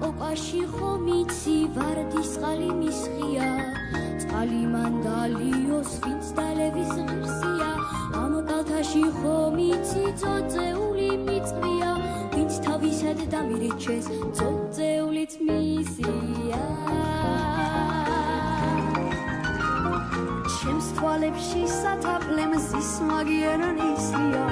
კოკაში ხომ იცი ვარდის წყალი მისხია წყალი მანდალიოს ვინც დალევის ღირსია ამ კალთაში ხომ იცი წოწეული მიწვია ვინც თავისად დამირჩეს წოწეულიც მისია ჩემს თვალებში სათაფლე მზის მაგიერნისია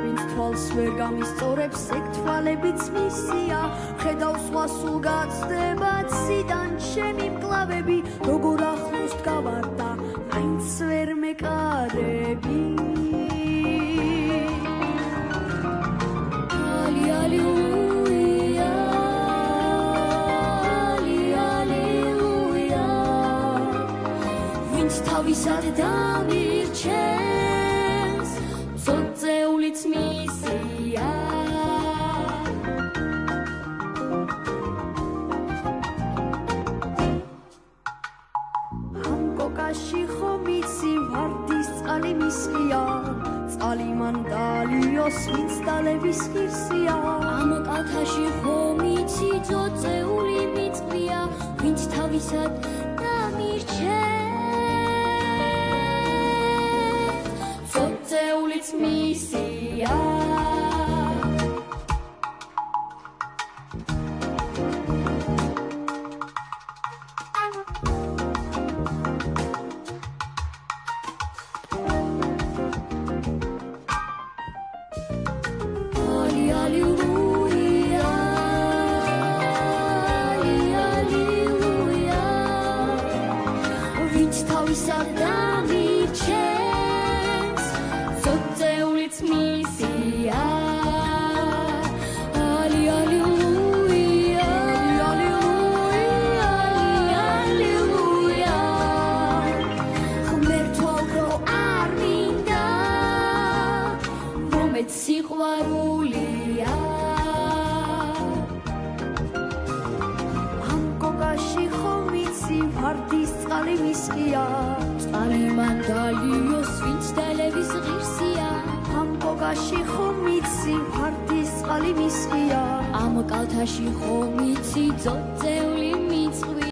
ვინც თვალს ვერ გამისწორებს ეგ თვალებიც მისია ხედავს სხვა სულ გაცდება ციდან ჩემი მკლავები როგორ ახლოს გავარდა მაინც ვერ მეკარები ალილუია ალილუია ვინც თავისად დამირჩენს წოწეულიც მისია ამ კოკაში ხომ იცი ვარდის წყალი მისხია წყალი მანდალიოს ვინც დალევის ღირსია ამ კალთაში ხომ იცი წოწეული მიწვია ვინც თავისად დამირჩენს წოწეულიც მისია ალილუია ალილუია ვინც თავისად დამირჩენს წოწეულიც მისია ალილუია ალილუია ღმერთო რო არ მინდა მომეც სიყვარულია ამ კოკაში ხომ იცი ვარდის წყალი მისხია წყალი მანდალიოს ვინც დალევის ღირსია ამ კოკაში ხომ იცი ვარდის წყალი მისხია ამ კალთაში ხომ იცი წოწეული